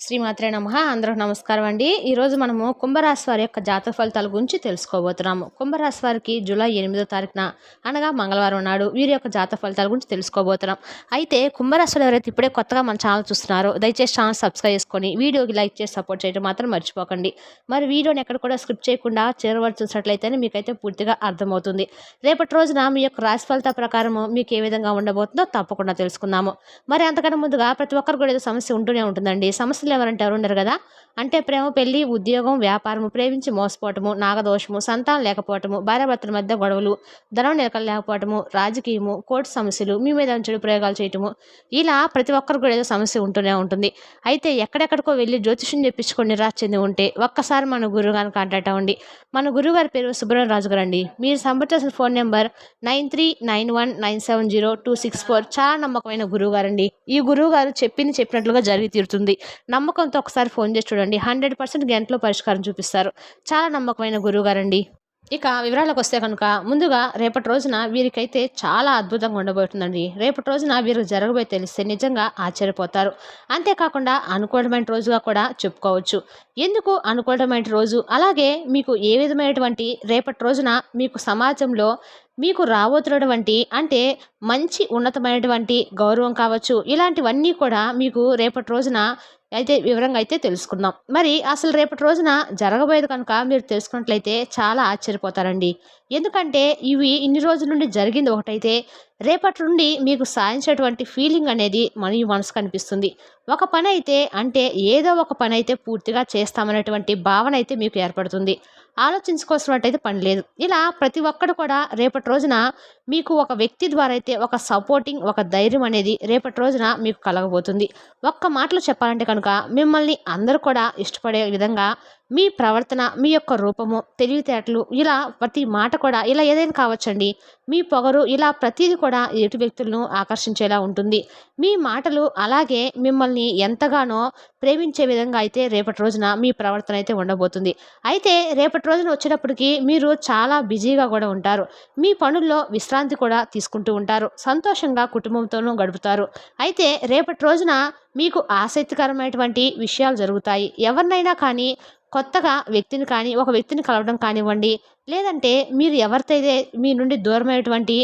శ్రీమాత్రే నమః. అందరికి నమస్కారం అండి. ఈరోజు మనము కుంభరాశి వారి యొక్క జాతక ఫలితాల గురించి తెలుసుకోబోతున్నాము. కుంభరాశి వారికి జూలై 8వ తారీఖున అనగా మంగళవారం నాడు వీరి యొక్క జాతక ఫలితాల గురించి తెలుసుకోబోతున్నాం. అయితే కుంభరాశి వారు ఎవరైతే ఇప్పుడే కొత్తగా మన ఛానల్ చూస్తున్నారో దయచేసి ఛానల్ సబ్స్క్రైబ్ చేసుకొని వీడియోకి లైక్ చేసి సపోర్ట్ చేయడం మాత్రం మర్చిపోకండి. మరి వీడియోని ఎక్కడ కూడా స్కిప్ చేయకుండా చివరి వరకు చూసినట్లయితేనే మీకైతే పూర్తిగా అర్థమవుతుంది. రేపటి రోజున మీ యొక్క రాశి ఫలితాల ప్రకారము మీకు ఏ విధంగా ఉండబోతుందో తప్పకుండా తెలుసుకుందాము. మరి అంతకన్నా ముందుగా ప్రతి ఒక్కరు కూడా ఏదో సమస్య ఉంటూనే ఉంటుందండి. సమస్యలు ఎవరంటే ఎవరు ఉండరు కదా. అంటే ప్రేమ, పెళ్లి, ఉద్యోగం, వ్యాపారము, ప్రేమించి మోసపోవటము, నాగదోషము, సంతానం లేకపోవటము, భార్యాభర్తల మధ్య గొడవలు, ధనం నిలకలు లేకపోవటము, రాజకీయము, కోర్టు సమస్యలు, మీ మీద చెడు ప్రయోగాలు చేయటము, ఇలా ప్రతి ఒక్కరు కూడా ఏదో సమస్య ఉంటూనే ఉంటుంది. అయితే ఎక్కడెక్కడికో వెళ్ళి జ్యోతిష్యం చెప్పించుకొని నిరాశ చెంది ఉంటే ఒక్కసారి మన గురువు గారిని కాంటాక్ట్ అవ్వండి. మన గురువు గారి పేరు సుబ్రహ్మణ్య రాజు గారు అండి. మీరు సంప్రదించాల్సిన ఫోన్ నెంబర్ 9391970264. చాలా నమ్మకమైన గురువు గారండి. ఈ గురువు గారు చెప్పినట్లుగా జరిగి తీరుతుంది. నమ్మకంతో ఒకసారి ఫోన్ చేసి చూడండి. 100% గంటలో పరిష్కారం చూపిస్తారు. చాలా నమ్మకమైన గురువు గారండి. ఇక వివరాలకు వస్తే కనుక ముందుగా రేపటి రోజున వీరికైతే చాలా అద్భుతంగా ఉండబోతుందండి. రేపటి రోజున వీరికి జరగబోయే తెలిస్తే నిజంగా ఆశ్చర్యపోతారు. అంతేకాకుండా అనుకూలమైన రోజుగా కూడా చెప్పుకోవచ్చు. ఎందుకు అనుకూలమైన రోజు, అలాగే మీకు ఏ విధమైనటువంటి రేపటి రోజున మీకు సమాజంలో మీకు రాబోతున్నటువంటి అంటే మంచి ఉన్నతమైనటువంటి గౌరవం కావచ్చు, ఇలాంటివన్నీ కూడా మీకు రేపటి రోజున అయితే వివరంగా అయితే తెలుసుకుందాం. మరి అసలు రేపటి రోజున జరగబోయేది కనుక మీరు తెలుసుకున్నట్లయితే చాలా ఆశ్చర్యపోతారండి. ఎందుకంటే ఇవి ఇన్ని రోజుల నుండి జరిగింది ఒకటైతే రేపటి నుండి మీకు సాధించేటువంటి ఫీలింగ్ అనేది మీ మనసు కనిపిస్తుంది. ఒక పని అయితే అంటే ఏదో ఒక పని అయితే పూర్తిగా చేస్తామనేటువంటి భావన అయితే మీకు ఏర్పడుతుంది. ఆలోచించుకోవాల్సినట్టయితే పని లేదు. ఇలా ప్రతి ఒక్కరు కూడా రేపటి రోజున మీకు ఒక వ్యక్తి ద్వారా అయితే ఒక సపోర్టింగ్, ఒక ధైర్యం అనేది రేపటి రోజున మీకు కలగబోతుంది. ఒక్క మాటలో చెప్పాలంటే కనుక మిమ్మల్ని అందరూ కూడా ఇష్టపడే విధంగా మీ ప్రవర్తన, మీ యొక్క రూపము, తెలివితేటలు, ఇలా ప్రతి మాట కూడా ఇలా ఏదైనా కావచ్చండి. మీ పొగరు, ఇలా ప్రతిదీ కూడా ఎదుటి వ్యక్తులను ఆకర్షించేలా ఉంటుంది. మీ మాటలు అలాగే మిమ్మల్ని ఎంతగానో ప్రేమించే విధంగా అయితే రేపటి రోజున మీ ప్రవర్తన అయితే ఉండబోతుంది. అయితే రేపటి రోజున వచ్చేటప్పటికి మీరు చాలా బిజీగా కూడా ఉంటారు. మీ పనుల్లో విశ్రాంతి కూడా తీసుకుంటూ ఉంటారు. సంతోషంగా కుటుంబంతోనూ గడుపుతారు. అయితే రేపటి రోజున మీకు ఆసక్తికరమైనటువంటి విషయాలు జరుగుతాయి. ఎవరినైనా కానీ కొత్తగా వ్యక్తిని కానీ ఒక వ్యక్తిని కలవడం కానివ్వండి, లేదంటే మీరు ఎవరితో అయితే మీ నుండి దూరమైనటువంటి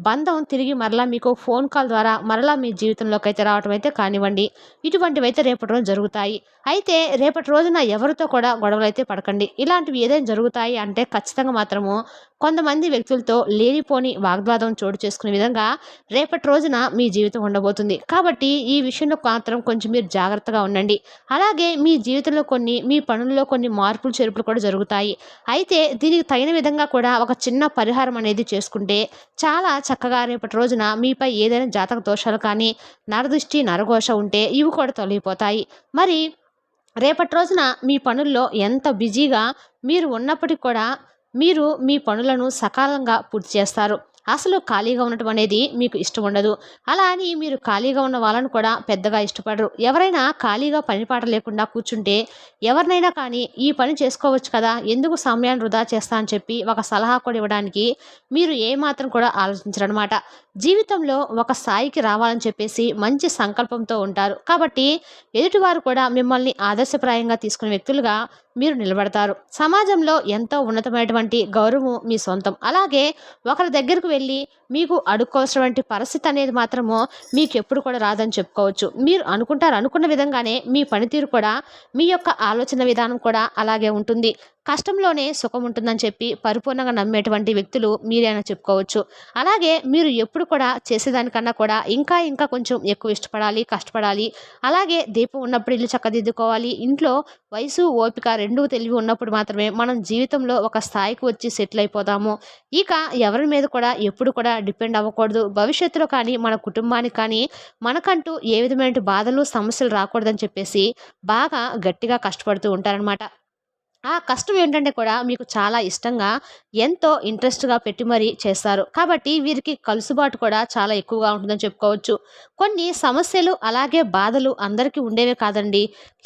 బంధం తిరిగి మరలా మీకు ఫోన్ కాల్ ద్వారా మరలా మీ జీవితంలోకి అయితే రావటం అయితే కానివ్వండి, ఇటువంటివైతే రేపటి రోజు జరుగుతాయి. అయితే రేపటి రోజున ఎవరితో కూడా గొడవలు అయితే పడకండి. ఇలాంటివి ఏదైనా జరుగుతాయి అంటే ఖచ్చితంగా మాత్రము కొంతమంది వ్యక్తులతో లేనిపోని వాగ్వాదం చోటు చేసుకునే విధంగా రేపటి రోజున మీ జీవితం ఉండబోతుంది. కాబట్టి ఈ విషయంలో మాత్రం కొంచెం మీరు జాగ్రత్తగా ఉండండి. అలాగే మీ జీవితంలో మీ పనుల్లో కొన్ని మార్పులు చేర్పులు కూడా జరుగుతాయి. అయితే దీనికి తగిన విధంగా కూడా ఒక చిన్న పరిహారం అనేది చేసుకుంటే చాలా చక్కగా రేపటి రోజున మీపై ఏదైనా జాతక దోషాలు కానీ, నరదృష్టి, నరఘోష ఉంటే ఇవి కూడా తొలగిపోతాయి. మరి రేపటి రోజున మీ పనుల్లో ఎంత బిజీగా మీరు ఉన్నప్పటికీ కూడా మీరు మీ పనులను సకాలంగా పూర్తి చేస్తారు. అసలు ఖాళీగా ఉండటం అనేది మీకు ఇష్టం ఉండదు. అలా అని మీరు ఖాళీగా ఉన్న వాళ్ళని కూడా పెద్దగా ఇష్టపడరు. ఎవరైనా ఖాళీగా పనిపాట లేకుండా కూర్చుంటే ఎవరినైనా కానీ ఈ పని చేసుకోవచ్చు కదా, ఎందుకు సమయాన్ని వృధా చేస్తా అని చెప్పి ఒక సలహా కూడా ఇవ్వడానికి మీరు ఏమాత్రం కూడా ఆలోచించరనమాట. జీవితంలో ఒక స్థాయికి రావాలని చెప్పేసి మంచి సంకల్పంతో ఉంటారు. కాబట్టి ఎదుటివారు కూడా మిమ్మల్ని ఆదర్శప్రాయంగా తీసుకునే వ్యక్తులుగా మీరు నిలబడతారు. సమాజంలో ఎంతో ఉన్నతమైనటువంటి గౌరవం మీ సొంతం. అలాగే ఒకరి దగ్గరకు వెళ్ళి మీకు అడుక్కోవాల్సినటువంటి పరిస్థితి అనేది మాత్రము మీకు ఎప్పుడు కూడా రాదని చెప్పుకోవచ్చు. మీరు అనుకున్న విధంగానే మీ పనితీరు కూడా, మీ యొక్క ఆలోచన విధానం కూడా అలాగే ఉంటుంది. కష్టంలోనే సుఖం ఉంటుందని చెప్పి పరిపూర్ణంగా నమ్మేటువంటి వ్యక్తులు మీరైనా చెప్పుకోవచ్చు. అలాగే మీరు ఎప్పుడు కూడా చేసేదానికన్నా కూడా ఇంకా ఇంకా కొంచెం ఎక్కువ ఇష్టపడాలి, కష్టపడాలి. అలాగే దీపం ఉన్నప్పుడు ఇల్లు చక్కదిద్దుకోవాలి. ఇంట్లో వయసు, ఓపిక రెండూ తెలివి ఉన్నప్పుడు మాత్రమే మనం జీవితంలో ఒక స్థాయికి వచ్చి సెటిల్ అయిపోతాము. ఇక ఎవరి మీద కూడా ఎప్పుడు కూడా డిపెండ్ అవ్వకూడదు. భవిష్యత్తులో కానీ మన కుటుంబానికి కానీ మనకంటూ ఏ విధమైన బాధలు, సమస్యలు రాకూడదని చెప్పేసి బాగా గట్టిగా కష్టపడుతూ ఉంటారనమాట. ఆ కష్టం ఏంటంటే కూడా మీకు చాలా ఇష్టంగా, ఎంతో ఇంట్రెస్ట్‌గా పెట్టి మరీ చేస్తారు. కాబట్టి వీరికి కలుసుబాటు కూడా చాలా ఎక్కువగా ఉంటుందని చెప్పుకోవచ్చు. కొన్ని సమస్యలు అలాగే బాధలు అందరికీ ఉండేవే కాదండి.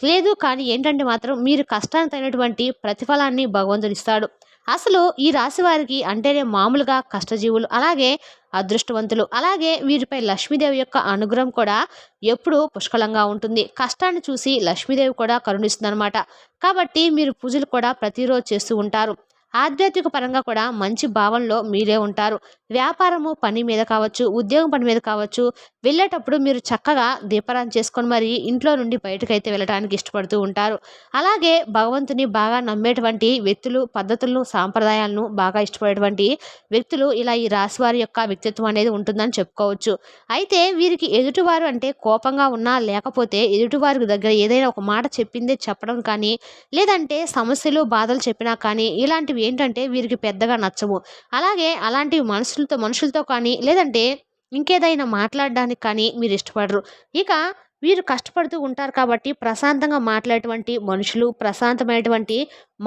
లేదు కానీ ఏంటంటే మాత్రం మీరు కష్టానికి తగినటువంటి ప్రతిఫలాన్ని భగవంతుడు ఇస్తాడు. అసలు ఈ రాశి వారికి అంటేనే మామూలుగా కష్టజీవులు, అలాగే అదృష్టవంతులు, అలాగే వీరిపై లక్ష్మీదేవి యొక్క అనుగ్రహం కూడా ఎప్పుడూ పుష్కలంగా ఉంటుంది. కష్టాన్ని చూసి లక్ష్మీదేవి కూడా కరుణిస్తుందనమాట. కాబట్టి మీరు పూజలు కూడా ప్రతిరోజు చేస్తూ ఉంటారు. ఆధ్యాత్మిక పరంగా కూడా మంచి భావంలో మీరే ఉంటారు. వ్యాపారము పని మీద కావచ్చు, ఉద్యోగం పని మీద కావచ్చు, వెళ్ళేటప్పుడు మీరు చక్కగా దీపారాధన చేసుకొని మరి ఇంట్లో నుండి బయటకైతే వెళ్ళడానికి ఇష్టపడుతూ ఉంటారు. అలాగే భగవంతుని బాగా నమ్మేటువంటి వ్యక్తులు, పద్ధతులను, సాంప్రదాయాలను బాగా ఇష్టపడేటువంటి వ్యక్తులు ఇలా ఈ రాశి వారి యొక్క వ్యక్తిత్వం అనేది ఉంటుందని చెప్పుకోవచ్చు. అయితే వీరికి ఎదుటివారు అంటే కోపంగా ఉన్నా లేకపోతే ఎదుటివారి దగ్గర ఏదైనా ఒక మాట చెప్పిందే చెప్పడం కానీ, లేదంటే సమస్యలు, బాధలు చెప్పినా కానీ ఇలాంటివి ఏంటంటే వీరికి పెద్దగా నచ్చవు. అలాగే అలాంటివి మనుషులతో కానీ లేదంటే ఇంకేదైనా మాట్లాడడానికి కానీ మీరు ఇష్టపడరు. ఇక వీరు కష్టపడుతూ ఉంటారు కాబట్టి ప్రశాంతంగా మాట్లాడేటువంటి మనుషులు, ప్రశాంతమైనటువంటి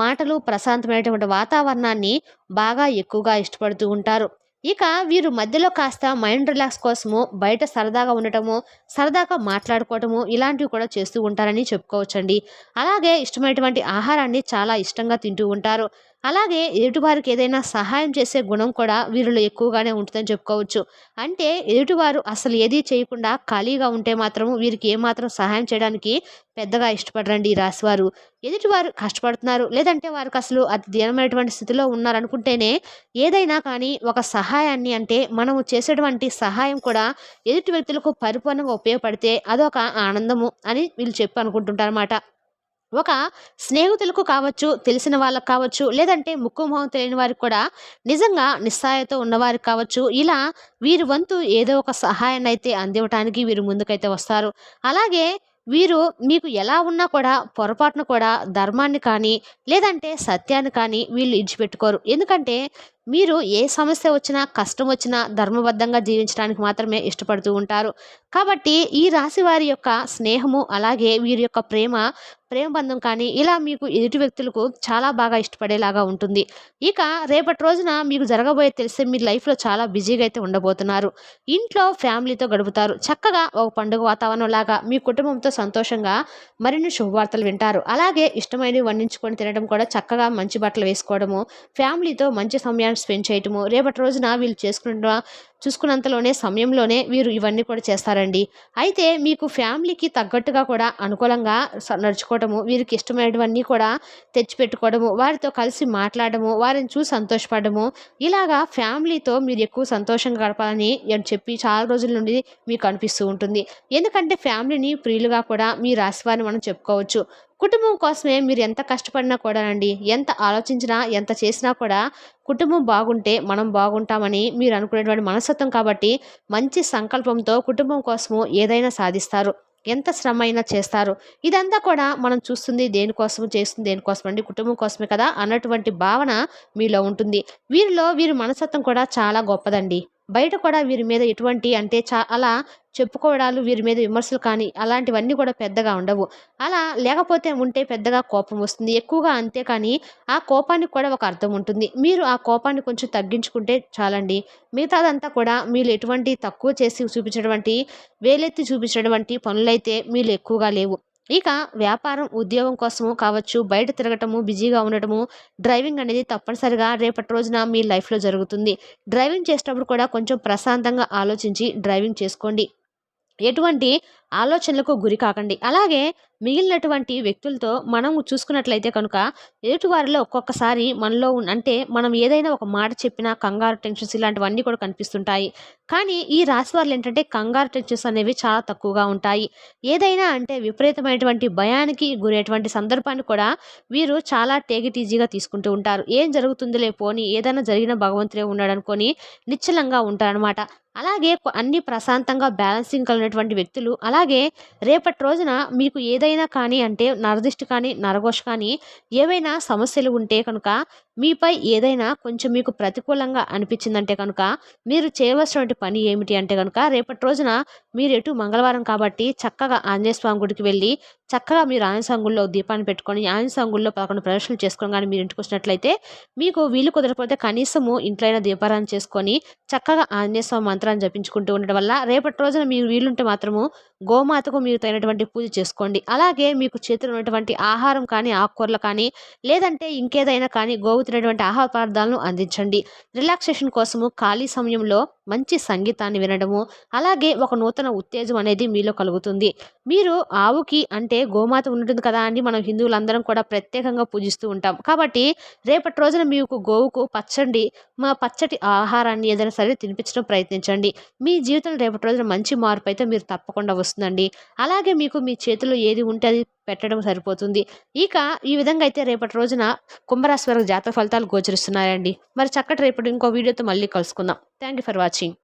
మాటలు, ప్రశాంతమైనటువంటి వాతావరణాన్ని బాగా ఎక్కువగా ఇష్టపడుతూ ఉంటారు. ఇక వీరు మధ్యలో కాస్త మైండ్ రిలాక్స్ కోసము బయట సరదాగా ఉండటము, సరదాగా మాట్లాడుకోవటము ఇలాంటివి కూడా చేస్తూ ఉంటారని చెప్పుకోవచ్చండి. అలాగే ఇష్టమైనటువంటి ఆహారాన్ని చాలా ఇష్టంగా తింటూ ఉంటారు. అలాగే ఎదుటివారికి ఏదైనా సహాయం చేసే గుణం కూడా వీరిలో ఎక్కువగానే ఉంటుందని చెప్పుకోవచ్చు. అంటే ఎదుటివారు అసలు ఏదీ చేయకుండా ఖాళీగా ఉంటే మాత్రం వీరికి ఏమాత్రం సహాయం చేయడానికి పెద్దగా ఇష్టపడరండి ఈ రాశివారు. ఎదుటివారు కష్టపడుతున్నారు, లేదంటే వారికి అసలు అతి దీనమైనటువంటి స్థితిలో ఉన్నారనుకుంటేనే ఏదైనా కానీ ఒక సహాయాన్ని అంటే మనము చేసేటువంటి సహాయం కూడా ఎదుటి వ్యక్తులకు పరిపూర్ణంగా ఉపయోగపడితే అదొక ఆనందము అని వీళ్ళు చెప్పి అనుకుంటుంటారన్నమాట. ఒక స్నేహితులకు కావచ్చు, తెలిసిన వాళ్ళకి కావచ్చు, లేదంటే ముక్కు మొహం తెలియని వారికి కూడా నిజంగా నిస్సహాయత ఉన్నవారికి కావచ్చు, ఇలా వీరి వంతు ఏదో ఒక సహాయాన్నయితే అందివ్వటానికి వీరు ముందుకైతే వస్తారు. అలాగే వీరు మీకు ఎలా ఉన్నా కూడా పొరపాటున కూడా ధర్మాన్ని కానీ, లేదంటే సత్యాన్ని కానీ వీళ్ళు ఇడిచిపెట్టుకోరు. ఎందుకంటే మీరు ఏ సమస్య వచ్చినా, కష్టం వచ్చినా ధర్మబద్ధంగా జీవించడానికి మాత్రమే ఇష్టపడుతూ ఉంటారు. కాబట్టి ఈ రాశి వారి యొక్క స్నేహము, అలాగే వీరి యొక్క ప్రేమ బంధం కానీ ఇలా మీకు ఎదుటి వ్యక్తులకు చాలా బాగా ఇష్టపడేలాగా ఉంటుంది. ఇక రేపటి రోజున మీకు జరగబోయేది తెలిస్తే మీరు లైఫ్‌లో చాలా బిజీగా అయితే ఉండబోతున్నారు. ఇంట్లో ఫ్యామిలీతో గడుపుతారు. చక్కగా ఒక పండుగ వాతావరణంలాగా మీ కుటుంబంతో సంతోషంగా మరిన్ని శుభవార్తలు వింటారు. అలాగే ఇష్టమైనవి వండించుకొని తినడం కూడా చక్కగా మంచి బట్టలు వేసుకోవడము, ఫ్యామిలీతో మంచి సమయాన్ని స్పెండ్ చేయటము, రేపటి రోజున వీళ్ళు చూసుకున్నంతలోనే సమయంలోనే వీరు ఇవన్నీ కూడా చేస్తారండి. అయితే మీకు ఫ్యామిలీకి తగ్గట్టుగా కూడా అనుకూలంగా నడుచుకోవటము, వీరికి ఇష్టమైనవన్నీ కూడా తెచ్చిపెట్టుకోవడము, వారితో కలిసి మాట్లాడము, వారిని చూసి సంతోషపడము, ఇలాగా ఫ్యామిలీతో మీరు ఎక్కువ సంతోషంగా గడపాలని చెప్పి చాలా రోజుల నుండి మీకు అనిపిస్తూ ఉంటుంది. ఎందుకంటే ఫ్యామిలీని ప్రియులుగా కూడా మీ రాశివారిని మనం చెప్పుకోవచ్చు. కుటుంబం కోసమే మీరు ఎంత కష్టపడినా కూడానండి, ఎంత ఆలోచించినా, ఎంత చేసినా కూడా కుటుంబం బాగుంటే మనం బాగుంటామని మీరు అనుకునేటువంటి మనస్తత్వం కాబట్టి మంచి సంకల్పంతో కుటుంబం కోసము ఏదైనా సాధిస్తారు. ఎంత శ్రమ అయినా చేస్తారు. ఇదంతా కూడా మనం చూస్తుంది దేనికోసం, చేస్తుంది దేనికోసం అండి, కుటుంబం కోసమే కదా అన్నటువంటి భావన మీలో ఉంటుంది. వీరి మనస్తత్వం కూడా చాలా గొప్పదండి. బయట కూడా వీరి మీద ఎటువంటి అంటే అలా చెప్పుకోవడాలు, వీరి మీద విమర్శలు కానీ అలాంటివన్నీ కూడా పెద్దగా ఉండవు. అలా లేకపోతే ఉంటే పెద్దగా కోపం వస్తుంది ఎక్కువగా, అంతే కానీ ఆ కోపానికి కూడా ఒక అర్థం ఉంటుంది. మీరు ఆ కోపాన్ని కొంచెం తగ్గించుకుంటే చాలండి. మిగతాదంతా కూడా మీరు ఎటువంటి తక్కువ చేసి చూపించినటువంటి, వేలెత్తి చూపించినటువంటి పనులైతే మీలో ఎక్కువగా లేవు. ఇక వ్యాపారం, ఉద్యోగం కోసము కావచ్చు, బయట తిరగటము, బిజీగా ఉండటము, డ్రైవింగ్ అనేది తప్పనిసరిగా రేపటి రోజున మీ లైఫ్‌లో జరుగుతుంది. డ్రైవింగ్ చేసేటప్పుడు కూడా కొంచెం ప్రశాంతంగా ఆలోచించి డ్రైవింగ్ చేసుకోండి. ఎటువంటి ఆలోచనలకు గురి కాకండి. అలాగే మిగిలినటువంటి వ్యక్తులతో మనం చూసుకున్నట్లయితే కనుక ఎదుటివారిలో ఒక్కొక్కసారి మనలో అంటే మనం ఏదైనా ఒక మాట చెప్పినా కంగారు, టెన్షన్స్ ఇలాంటివన్నీ కూడా కనిపిస్తుంటాయి. కానీ ఈ రాశి వారిలో ఏంటంటే కంగారు, టెన్షన్స్ అనేవి చాలా తక్కువగా ఉంటాయి. ఏదైనా అంటే విపరీతమైనటువంటి భయానికి గురయ్యేటువంటి సందర్భాన్ని కూడా వీరు చాలా టేక్ ఇట్ ఈజీగా తీసుకుంటూ ఉంటారు. ఏం జరుగుతుందిలే పోనీ, ఏదైనా జరిగిన భగవంతుడే ఉన్నాడనుకోని నిశ్చలంగా ఉంటారనమాట. అలాగే అన్ని ప్రశాంతంగా బ్యాలెన్సింగ్ కలిగినటువంటి వ్యక్తులు. అలాగే రేపటి రోజున మీకు ఏదైనా కానీ అంటే నరదిష్టి కానీ, నరఘోష కానీ ఏవైనా సమస్యలు ఉంటే కనుక, మీపై ఏదైనా కొంచెం మీకు ప్రతికూలంగా అనిపించిందంటే కనుక మీరు చేయవలసినటువంటి పని ఏమిటి అంటే కనుక రేపటి రోజున మీరు ఎటు మంగళవారం కాబట్టి చక్కగా ఆంజనేయ స్వామి గుడికి వెళ్ళి చక్కగా మీరు ఆంజనేయ స్వామి గుడిలో దీపాన్ని పెట్టుకొని ఆంజనేయ స్వామి గుడిలో 11 ప్రదక్షిణలు చేసుకొని కానీ మీరు ఇంటికి వచ్చినట్లయితే, మీకు వీలు కుదరకపోతే కనీసము ఇంట్లో అయినా దీపారాధన చేసుకొని చక్కగా ఆంజనేయ స్వామి మంత్రాన్ని జపించుకుంటూ ఉండడం వల్ల రేపటి రోజున మీరు వీలుంటే మాత్రము గోమాతకు మీరు తగినటువంటి పూజ చేసుకోండి. అలాగే మీకు చేతిలో ఉన్నటువంటి ఆహారం కానీ, ఆకుకూరలు కానీ, లేదంటే ఇంకేదైనా కానీ గోవు అరుగుతున్నటువంటి ఆహార పదార్థాలను అందించండి. రిలాక్సేషన్ కోసము ఖాళీ సమయంలో మంచి సంగీతాన్ని వినడము, అలాగే ఒక నూతన ఉత్తేజం అనేది మీలో కలుగుతుంది. మీరు ఆవుకి అంటే గోమాత ఉంటుంది కదా అండి, మనం హిందువులందరం కూడా ప్రత్యేకంగా పూజిస్తూ ఉంటాం. కాబట్టి రేపటి రోజున మీకు గోవుకు పచ్చటి ఆహారాన్ని ఏదైనా సరే తినిపించడం ప్రయత్నించండి. మీ జీవితంలో రేపటి రోజున మంచి మార్పు అయితే మీరు తప్పకుండా వస్తుందండి. అలాగే మీకు మీ చేతిలో ఏది ఉంటే అది పెట్టడం సరిపోతుంది. ఇక ఈ విధంగా అయితే రేపటి రోజున కుంభరాశి వారికి జాతక ఫలితాలు గోచరిస్తున్నాయండి. మరి చక్కటి రేపటి ఇంకో వీడియోతో మళ్ళీ కలుసుకుందాం. Thank you for watching.